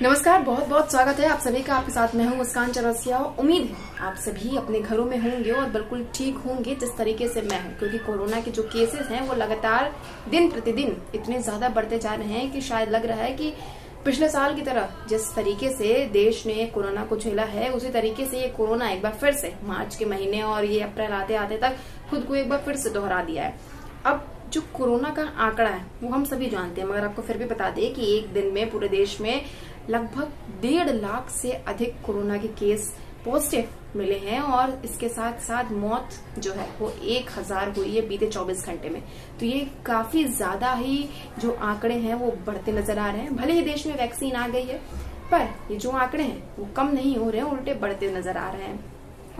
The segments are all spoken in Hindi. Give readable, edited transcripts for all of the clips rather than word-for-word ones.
नमस्कार, बहुत बहुत स्वागत है आप सभी का। आपके साथ मैं हूं मुस्कान चौरसिया। उम्मीद है आप सभी अपने घरों में होंगे और बिल्कुल ठीक होंगे जिस तरीके से मैं हूं, क्योंकि कोरोना के जो केसेस हैं वो लगातार दिन प्रतिदिन इतने ज्यादा बढ़ते जा रहे हैं कि शायद लग रहा है कि पिछले साल की तरह जिस तरीके से देश ने कोरोना को झेला है उसी तरीके से ये कोरोना एक बार फिर से मार्च के महीने और ये अप्रैल आते आते तक खुद को एक बार फिर से दोहरा दिया है। अब जो कोरोना का आंकड़ा है वो हम सभी जानते हैं, मगर आपको फिर भी बता दें कि एक दिन में पूरे देश में लगभग 1.5 लाख से अधिक कोरोना के केस पॉजिटिव मिले हैं और इसके साथ साथ मौत जो है वो 1000 हुई है बीते 24 घंटे में। तो ये काफी ज्यादा ही जो आंकड़े हैं वो बढ़ते नजर आ रहे हैं। भले ही देश में वैक्सीन आ गई है पर ये जो आंकड़े हैं वो कम नहीं हो रहे हैं, उल्टे बढ़ते नजर आ रहे हैं।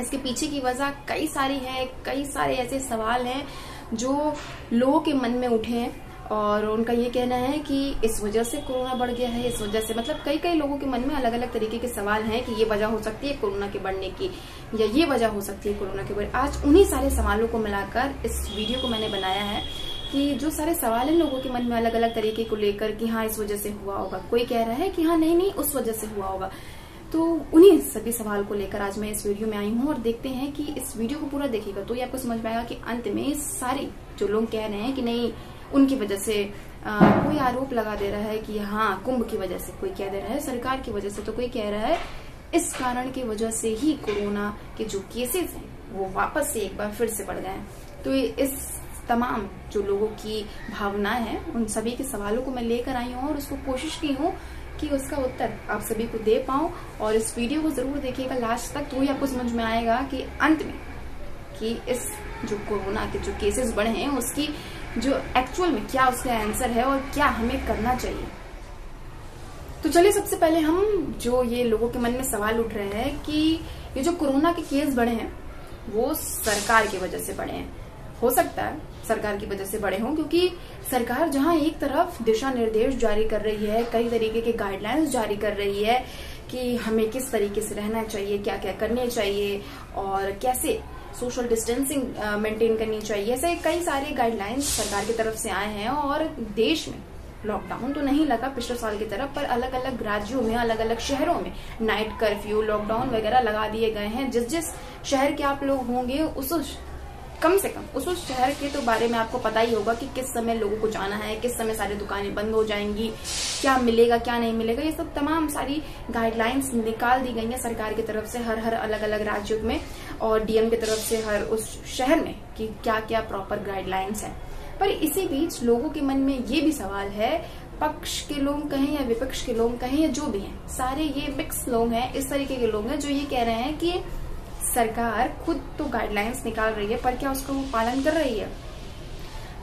इसके पीछे की वजह कई सारी है, कई सारे ऐसे सवाल हैं जो लोगों के मन में उठे हैं और उनका ये कहना है कि इस वजह से कोरोना बढ़ गया है, इस वजह से मतलब कई लोगों के मन में अलग अलग तरीके के सवाल हैं कि ये वजह हो सकती है कोरोना के बढ़ने की या ये वजह हो सकती है कोरोना के बढ़ने। आज उन्हीं सारे सवालों को मिलाकर इस वीडियो को मैंने बनाया है कि जो सारे सवाल हैं लोगों के मन में अलग अलग तरीके को लेकर कि हाँ इस वजह से हुआ होगा, कोई कह रहा है कि हाँ नहीं उस वजह से हुआ होगा। तो उन्हीं सभी सवाल को लेकर आज मैं इस वीडियो में आई हूँ और देखते हैं कि इस वीडियो को पूरा देखिएगा तो ये आपको समझ में आएगा कि अंत में सारी जो लोग कह रहे हैं कि नहीं उनकी वजह से कोई आरोप लगा दे रहा है कि हाँ कुंभ की वजह से, कोई कह दे रहा है सरकार की वजह से, तो कोई कह रहा है इस कारण की वजह से ही कोरोना के जो केसेस हैं वो वापस से एक बार फिर से बढ़ गए हैं। तो इस तमाम जो लोगों की भावनाएं हैं उन सभी के सवालों को मैं लेकर आई हूँ और उसको कोशिश की हूँ कि उसका उत्तर आप सभी को दे पाऊं। और इस वीडियो को जरूर देखिएगा लास्ट तक, तो ही आपको समझ में आएगा कि अंत में कि इस जो कोरोना के जो केसेस बढ़े हैं उसकी जो एक्चुअल में क्या उसका आंसर है और क्या हमें करना चाहिए। तो चलिए सबसे पहले हम जो ये लोगों के मन में सवाल उठ रहे हैं कि ये जो कोरोना के केस बढ़े हैं वो सरकार की वजह से बढ़े हैं। हो सकता है सरकार की वजह से बढ़े हों, क्योंकि सरकार जहां एक तरफ दिशा निर्देश जारी कर रही है, कई तरीके के गाइडलाइंस जारी कर रही है कि हमें किस तरीके से रहना चाहिए, क्या क्या करने चाहिए और कैसे सोशल डिस्टेंसिंग मेंटेन करनी चाहिए, ऐसे कई सारे गाइडलाइंस सरकार की तरफ से आए हैं। और देश में लॉकडाउन तो नहीं लगा पिछले साल की तरफ, पर अलग अलग राज्यों में, अलग अलग शहरों में नाइट कर्फ्यू, लॉकडाउन वगैरह लगा दिए गए हैं। जिस शहर के आप लोग होंगे उस कम से कम उस शहर के तो बारे में आपको पता ही होगा कि किस समय लोगों को जाना है, किस समय सारी दुकानें बंद हो जाएंगी, क्या मिलेगा क्या नहीं मिलेगा, ये सब तमाम सारी गाइडलाइंस निकाल दी गई हैं सरकार की तरफ से हर अलग अलग राज्यों में और डीएम की तरफ से हर उस शहर में कि क्या क्या प्रॉपर गाइडलाइंस है। पर इसी बीच लोगों के मन में ये भी सवाल है, पक्ष के लोग कहें या विपक्ष के लोग कहें या जो भी हैं, सारे ये मिक्स लोग हैं, इस तरीके के लोग हैं जो ये कह रहे हैं कि सरकार खुद तो गाइडलाइंस निकाल रही है पर क्या उसका वो पालन कर रही है।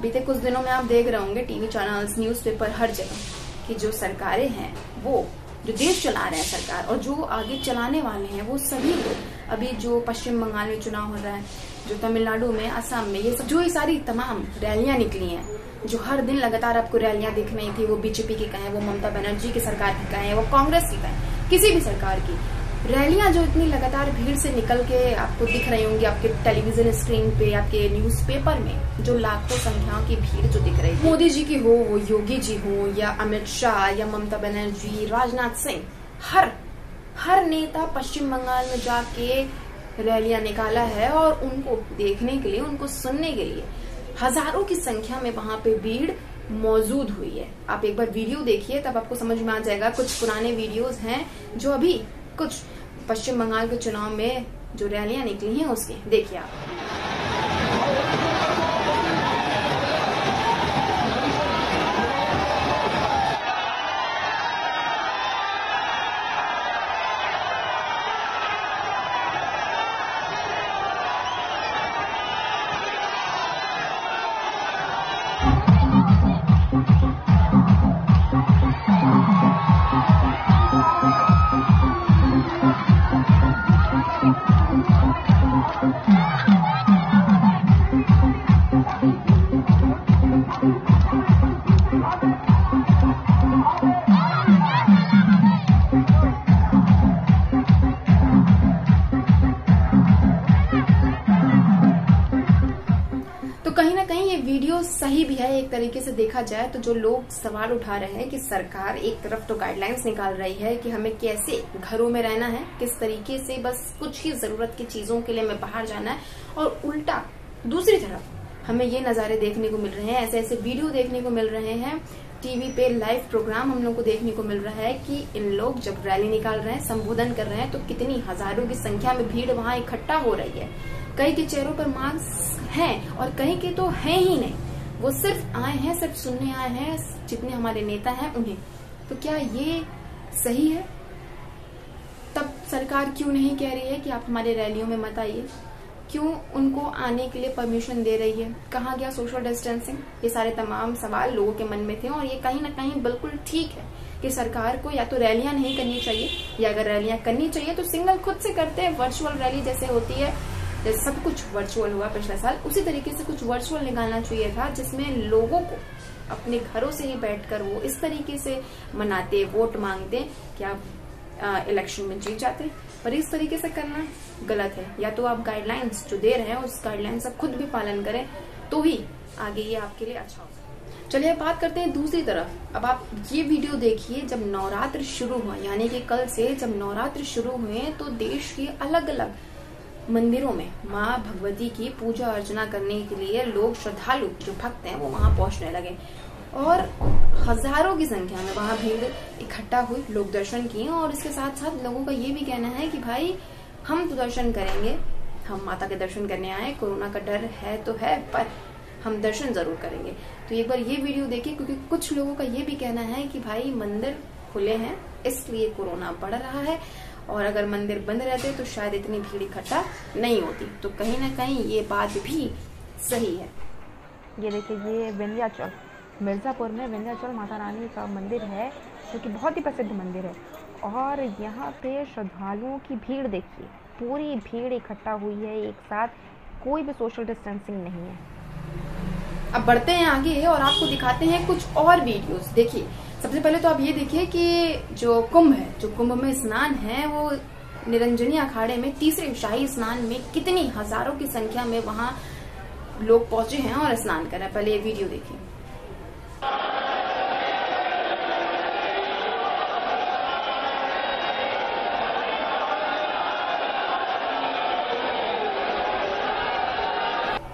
बीते कुछ दिनों में आप देख रहे होंगे टीवी चैनल्स, न्यूज़पेपर, हर जगह कि जो सरकारें हैं वो जो देश चला रहे हैं सरकार और जो आगे चलाने वाले हैं वो सभी लोग, अभी जो पश्चिम बंगाल में चुनाव हो रहा है, जो तमिलनाडु में, असम में, ये सब जो ये सारी तमाम रैलियां निकली हैं, जो हर दिन लगातार आपको रैलियां दिख रही थी, वो बीजेपी की कहें, वो ममता बनर्जी की सरकार की कहें, वो कांग्रेस की कहें, किसी भी सरकार की रैलियां जो इतनी लगातार भीड़ से निकल के आपको दिख रही होंगी आपके टेलीविजन स्क्रीन पे, आपके न्यूज़पेपर में जो लाखों संख्याओं की भीड़ जो दिख रही है, मोदी जी की हो, वो योगी जी हो या अमित शाह या ममता बनर्जी, राजनाथ सिंह, हर नेता पश्चिम बंगाल में जाके रैलियां निकाला है और उनको देखने के लिए, उनको सुनने के लिए हजारों की संख्या में वहां पे भीड़ मौजूद हुई है। आप एक बार वीडियो देखिए तब आपको समझ में आ जाएगा। कुछ पुराने वीडियोस हैं जो अभी कुछ पश्चिम बंगाल के चुनाव में जो रैलियां निकली हैं उसके देखिए आप। वीडियो सही भी है एक तरीके से देखा जाए तो। जो लोग सवाल उठा रहे हैं कि सरकार एक तरफ तो गाइडलाइंस निकाल रही है कि हमें कैसे घरों में रहना है, किस तरीके से बस कुछ ही जरूरत की चीजों के लिए हमें बाहर जाना है, और उल्टा दूसरी तरफ हमें ये नजारे देखने को मिल रहे हैं, ऐसे ऐसे वीडियो देखने को मिल रहे हैं, टीवी पे लाइव प्रोग्राम हम लोग को देखने को मिल रहा है कि इन लोग जब रैली निकाल रहे हैं, संबोधन कर रहे हैं, तो कितनी हजारों की संख्या में भीड़ वहां इकट्ठा हो रही है। कई के चेहरों पर मास्क हैं और कहीं के तो हैं ही नहीं, वो सिर्फ आए हैं, सिर्फ सुनने आए हैं जितने हमारे नेता हैं उन्हें। तो क्या ये सही है? तब सरकार क्यों नहीं कह रही है कि आप हमारे रैलियों में मत आइए? क्यों उनको आने के लिए परमिशन दे रही है? कहाँ गया सोशल डिस्टेंसिंग? ये सारे तमाम सवाल लोगों के मन में थे, और ये कहीं ना कहीं बिल्कुल ठीक है कि सरकार को या तो रैलियां नहीं करनी चाहिए, या अगर रैलियां करनी चाहिए तो सिंगल खुद से करते हैं। वर्चुअल रैली जैसे होती है, जैसे सब कुछ वर्चुअल हुआ पिछले साल, उसी तरीके से कुछ वर्चुअल निकालना चाहिए था, जिसमें लोगों को अपने घरों से ही बैठकर वो इस तरीके से मनाते, वोट मांगते कि आप इलेक्शन में जीत जाते। पर इस तरीके से करना गलत है। या तो आप गाइडलाइंस जो दे रहे हैं उस गाइडलाइंस का खुद भी पालन करें, तो ही आगे ये आपके लिए अच्छा हो। चलिए अब बात करते हैं दूसरी तरफ। अब आप ये वीडियो देखिए, जब नवरात्र शुरू हुआ, यानी कि कल से जब नवरात्र शुरू हुए, तो देश के अलग अलग मंदिरों में माँ भगवती की पूजा अर्चना करने के लिए लोग, श्रद्धालु जो भक्त हैं, वो वहां पहुंचने लगे, और हजारों की संख्या में वहां भीड़ इकट्ठा हुई, लोग दर्शन किए। और इसके साथ साथ लोगों का ये भी कहना है कि भाई हम तो दर्शन करेंगे, हम माता के दर्शन करने आए, कोरोना का डर है तो है, पर हम दर्शन जरूर करेंगे। तो एक बार ये वीडियो देखिए, क्योंकि कुछ लोगों का ये भी कहना है कि भाई मंदिर खुले हैं इसलिए कोरोना बढ़ रहा है, और अगर मंदिर बंद रहते तो शायद इतनी भीड़ इकट्ठा नहीं होती। तो कहीं ना कहीं ये बात भी सही है। ये देखिए, ये विंध्याचल, मिर्जापुर में विंध्याचल माता रानी का मंदिर है, जो कि बहुत ही प्रसिद्ध मंदिर है। और यहाँ पे श्रद्धालुओं की भीड़ देखिए, पूरी भीड़ इकट्ठा हुई है एक साथ, कोई भी सोशल डिस्टेंसिंग नहीं है। अब बढ़ते हैं आगे और आपको दिखाते हैं कुछ और वीडियोस। देखिए, सबसे पहले तो आप ये देखिए कि जो कुंभ है, जो कुंभ में स्नान है, वो निरंजनी अखाड़े में तीसरे शाही स्नान में कितनी हजारों की संख्या में वहां लोग पहुंचे हैं और स्नान कर रहे हैं। पहले ये वीडियो देखिए।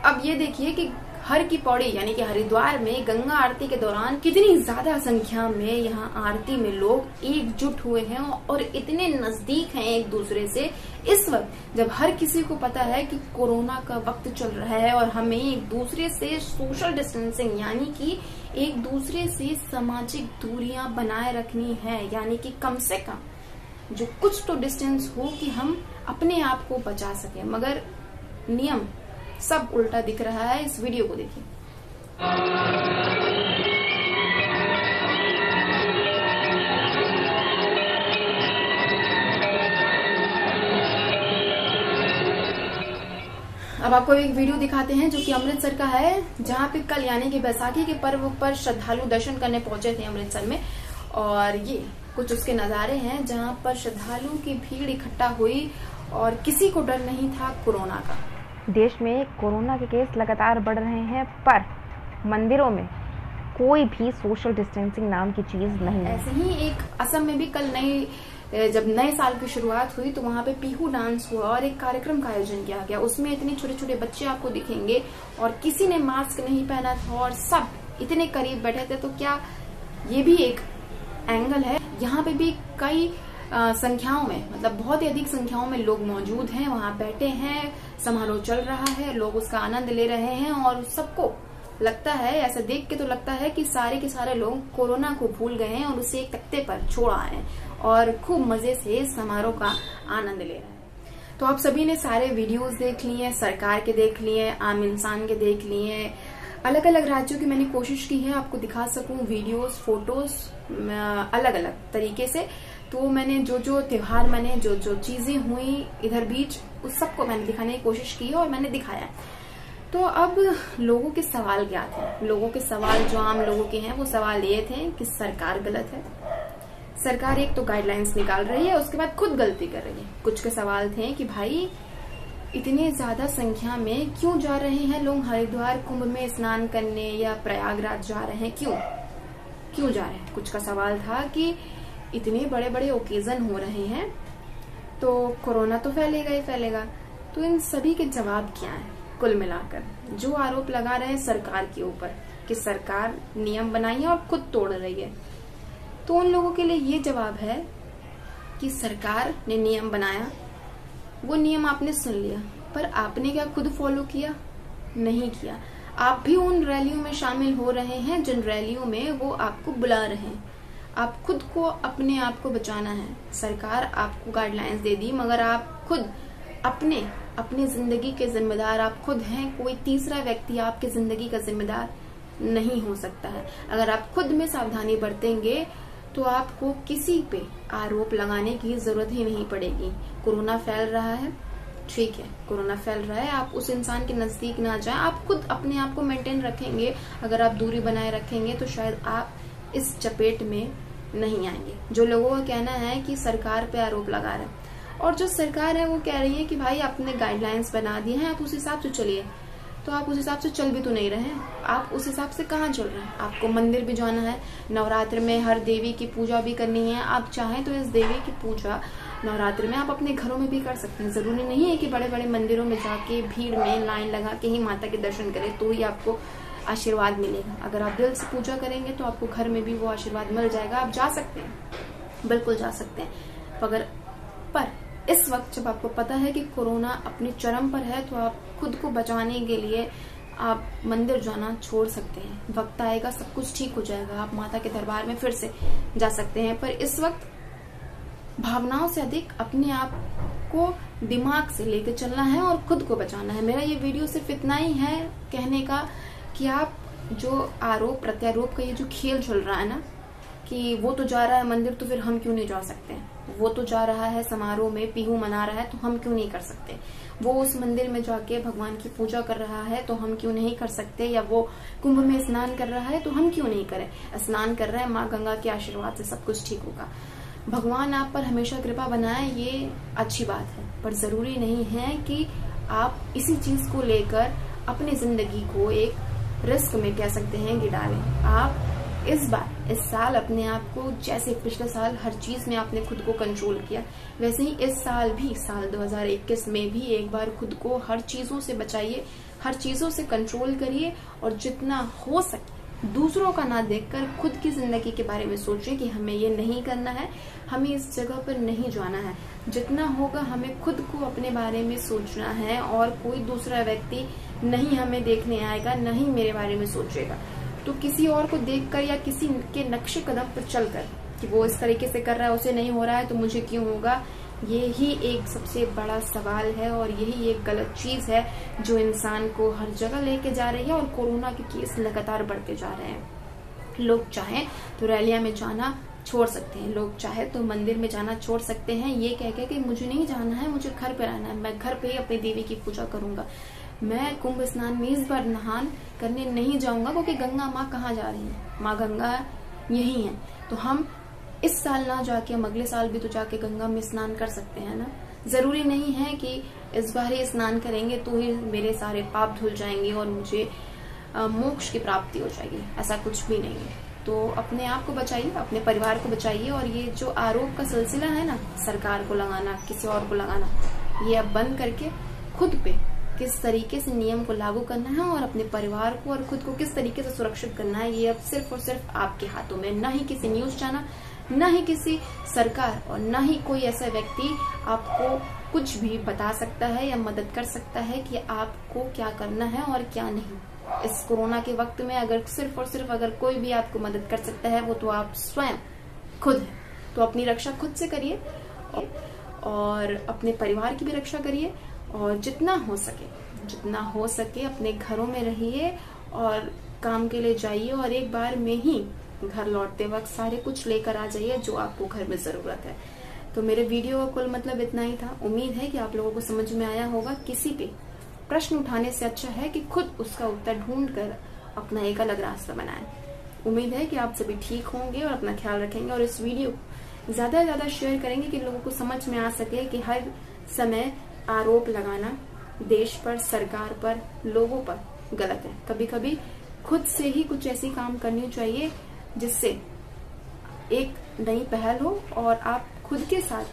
अब ये देखिए कि हर की पौड़ी यानी कि हरिद्वार में गंगा आरती के दौरान कितनी ज्यादा संख्या में यहाँ आरती में लोग एकजुट हुए हैं और इतने नजदीक हैं एक दूसरे से। इस वक्त जब हर किसी को पता है कि कोरोना का वक्त चल रहा है और हमें एक दूसरे से सोशल डिस्टेंसिंग यानी कि एक दूसरे से सामाजिक दूरियां बनाए रखनी है, यानी कि कम से कम जो कुछ तो डिस्टेंस हो कि हम अपने आप को बचा सकें, मगर नियम सब उल्टा दिख रहा है। इस वीडियो को देखिए। अब आपको एक वीडियो दिखाते हैं जो कि अमृतसर का है, जहां पे कल यानी कि बैसाखी के पर्व पर श्रद्धालु दर्शन करने पहुंचे थे अमृतसर में। और ये कुछ उसके नजारे हैं जहां पर श्रद्धालुओं की भीड़ इकट्ठा हुई और किसी को डर नहीं था कोरोना का। देश में कोरोना के केस लगातार बढ़ रहे हैं, पर मंदिरों में कोई भी सोशल डिस्टेंसिंग नाम की चीज नहीं है। ऐसे ही एक असम में भी कल जब नए साल की शुरुआत हुई तो वहां पे पीहू डांस हुआ और एक कार्यक्रम का आयोजन किया गया। उसमें इतने छोटे छोटे बच्चे आपको दिखेंगे और किसी ने मास्क नहीं पहना था और सब इतने करीब बैठे थे। तो क्या ये भी एक एंगल है? यहाँ पे भी कई संख्याओं में, मतलब बहुत ही अधिक संख्याओं में लोग मौजूद हैं, वहां बैठे हैं, समारोह चल रहा है, लोग उसका आनंद ले रहे हैं और सबको लगता है, ऐसा देख के तो लगता है कि सारे के सारे लोग कोरोना को भूल गए हैं और उसे एक तख्ते पर छोड़ आए हैं और खूब मजे से समारोह का आनंद ले रहे हैं। तो आप सभी ने सारे वीडियोस देख लिए, सरकार के देख लिए, आम इंसान के देख लिए, अलग अलग राज्यों की मैंने कोशिश की है आपको दिखा सकूं वीडियोस, फोटोज अलग अलग तरीके से। तो मैंने जो जो त्योहार, मैंने जो जो चीजें हुई इधर बीच, उस सबको मैंने दिखाने की कोशिश की है और मैंने दिखाया। तो अब लोगों के सवाल क्या थे? लोगों के सवाल जो आम लोगों के हैं वो सवाल ये थे कि सरकार गलत है, सरकार एक तो गाइडलाइंस निकाल रही है, उसके बाद खुद गलती कर रही है। कुछ के सवाल थे कि भाई इतने ज्यादा संख्या में क्यों जा रहे हैं लोग हरिद्वार कुंभ में स्नान करने या प्रयागराज जा रहे हैं? क्यों जा रहे हैं? कुछ का सवाल था कि इतने बड़े बड़े ओकेजन हो रहे हैं तो कोरोना तो फैलेगा ही फैलेगा। तो इन सभी के जवाब क्या है? कुल मिलाकर जो आरोप लगा रहे हैं सरकार के ऊपर कि सरकार नियम बनाई है और खुद तोड़ रही है, तो उन लोगों के लिए ये जवाब है कि सरकार ने नियम बनाया, वो नियम आपने सुन लिया, पर आपने क्या खुद फॉलो किया? नहीं किया। आप भी उन रैलियों में शामिल हो रहे हैं जिन रैलियों में वो आपको बुला रहे हैं। आप खुद को अपने आप को बचाना है। सरकार आपको गाइडलाइंस दे दी, मगर आप खुद अपने जिंदगी के जिम्मेदार आप खुद हैं। कोई तीसरा व्यक्ति आपकी जिंदगी का जिम्मेदार नहीं हो सकता है। अगर आप खुद में सावधानी बरतेंगे तो आपको किसी पे आरोप लगाने की जरूरत ही नहीं पड़ेगी। कोरोना फैल रहा है, ठीक है, कोरोना फैल रहा है, आप उस इंसान के नजदीक ना जाएं। आप खुद अपने आप को मेंटेन रखेंगे, अगर आप दूरी बनाए रखेंगे तो शायद आप इस चपेट में नहीं आएंगे। जो लोगों का कहना है कि सरकार पे आरोप लगा रहे हैं, और जो सरकार है वो कह रही है कि भाई आपने गाइडलाइंस बना दिए हैं, आप उस हिसाब से चलिए। तो आप उस हिसाब से चल भी तो नहीं रहे हैं। आप उस हिसाब से कहाँ चल रहे हैं? आपको मंदिर भी जाना है, नवरात्र में हर देवी की पूजा भी करनी है। आप चाहें तो इस देवी की पूजा नवरात्र में आप अपने घरों में भी कर सकते हैं। जरूरी नहीं है कि बड़े बड़े मंदिरों में जाके भीड़ में लाइन लगा के ही माता के दर्शन करें तो ही आपको आशीर्वाद मिलेगा। अगर आप दिल से पूजा करेंगे तो आपको घर में भी वो आशीर्वाद मिल जाएगा। आप जा सकते हैं, बिल्कुल जा सकते हैं। पर इस वक्त जब आपको पता है कि कोरोना अपने चरम पर है, तो आप खुद को बचाने के लिए आप मंदिर जाना छोड़ सकते हैं। वक्त आएगा, सब कुछ ठीक हो जाएगा, आप माता के दरबार में फिर से जा सकते हैं। पर इस वक्त भावनाओं से अधिक अपने आप को दिमाग से लेकर चलना है और खुद को बचाना है। मेरा ये वीडियो सिर्फ इतना ही है कहने का कि आप जो आरोप प्रत्यारोप का ये जो खेल चल रहा है ना, कि वो तो जा रहा है मंदिर तो फिर हम क्यों नहीं जा सकते हैं, वो तो जा रहा है समारोह में बिहू मना रहा है तो हम क्यों नहीं कर सकते, वो उस मंदिर में जाके भगवान की पूजा कर रहा है तो हम क्यों नहीं कर सकते, या वो कुंभ में स्नान कर रहा है तो हम क्यों नहीं करें। स्नान कर रहे हैं, माँ गंगा के आशीर्वाद से सब कुछ ठीक होगा। भगवान आप पर हमेशा कृपा बनाए, ये अच्छी बात है, पर जरूरी नहीं है कि आप इसी चीज को लेकर अपनी जिंदगी को एक रिस्क में कह सकते हैं कि डालें। आप इस साल अपने आप को, जैसे पिछले साल हर चीज में आपने खुद को कंट्रोल किया, वैसे ही इस साल भी, साल 2021 में भी एक बार खुद को हर चीजों से बचाइए, हर चीजों से कंट्रोल करिए, और जितना हो सके दूसरों का ना देखकर खुद की जिंदगी के बारे में सोचिए कि हमें ये नहीं करना है, हमें इस जगह पर नहीं जाना है। जितना होगा हमें खुद को अपने बारे में सोचना है, और कोई दूसरा व्यक्ति नहीं हमें देखने आएगा, नहीं मेरे बारे में सोचेगा। तो किसी और को देखकर या किसी के नक्शे कदम पर चलकर कि वो इस तरीके से कर रहा है, उसे नहीं हो रहा है तो मुझे क्यों होगा, ये ही एक सबसे बड़ा सवाल है, और यही एक गलत चीज है जो इंसान को हर जगह लेके जा रही है। और कोरोना के केस लगातार बढ़ते जा रहे हैं। लोग चाहें तो रैलियां में जाना छोड़ सकते हैं, लोग चाहे तो मंदिर में जाना छोड़ सकते हैं, ये कह के कि मुझे नहीं जाना है, मुझे घर पे रहना है, मैं घर पे ही अपनी देवी की पूजा करूंगा, मैं कुंभ स्नान में इस बार नहान करने नहीं जाऊंगा क्योंकि गंगा माँ कहाँ जा रही है, माँ गंगा यही है। तो हम इस साल ना जाके हम अगले साल भी तो जाके गंगा में स्नान कर सकते हैं ना। जरूरी नहीं है कि इस बार ही स्नान करेंगे तो ही मेरे सारे पाप धुल जाएंगे और मुझे मोक्ष की प्राप्ति हो जाएगी, ऐसा कुछ भी नहीं है। तो अपने आप को बचाइए, अपने परिवार को बचाइए, और ये जो आरोप का सिलसिला है ना, सरकार को लगाना, किसी और को लगाना, ये अब बंद करके खुद पे किस तरीके से नियम को लागू करना है और अपने परिवार को और खुद को किस तरीके से सुरक्षित करना है, ये अब सिर्फ और सिर्फ आपके हाथों में। न ही किसी न्यूज चैनल, न ही किसी सरकार, और न ही कोई ऐसा व्यक्ति आपको कुछ भी बता सकता है या मदद कर सकता है कि आपको क्या करना है और क्या नहीं। इस कोरोना के वक्त में अगर सिर्फ और सिर्फ अगर कोई भी आपको मदद कर सकता है वो तो आप स्वयं खुद है। तो अपनी रक्षा खुद से करिए और अपने परिवार की भी रक्षा करिए, और जितना हो सके अपने घरों में रहिए और काम के लिए जाइए, और एक बार में ही घर लौटते वक्त सारे कुछ लेकर आ जाइए जो आपको घर में जरूरत है। तो मेरे वीडियो का कुल मतलब इतना ही था। उम्मीद है कि आप लोगों को समझ में आया होगा। किसी पे प्रश्न उठाने से अच्छा है कि खुद उसका उत्तर ढूंढ कर अपना एक अलग रास्ता बनाएं। उम्मीद है कि आप सभी ठीक होंगे और अपना ख्याल रखेंगे, और इस वीडियो को ज्यादा से ज्यादा शेयर करेंगे कि लोगों को समझ में आ सके कि हर समय आरोप लगाना देश पर, सरकार पर, लोगों पर गलत है। कभी कभी खुद से ही कुछ ऐसी काम करनी चाहिए जिससे एक नई पहल हो और आप खुद के साथ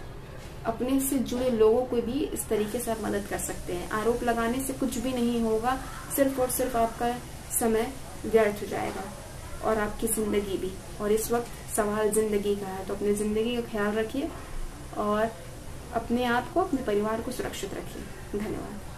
अपने से जुड़े लोगों को भी इस तरीके से आप मदद कर सकते हैं। आरोप लगाने से कुछ भी नहीं होगा, सिर्फ और सिर्फ आपका समय व्यर्थ हो जाएगा और आपकी जिंदगी भी। और इस वक्त सवाल जिंदगी का है, तो अपनी जिंदगी का ख्याल रखिए और अपने आप को, अपने परिवार को सुरक्षित रखिए। धन्यवाद।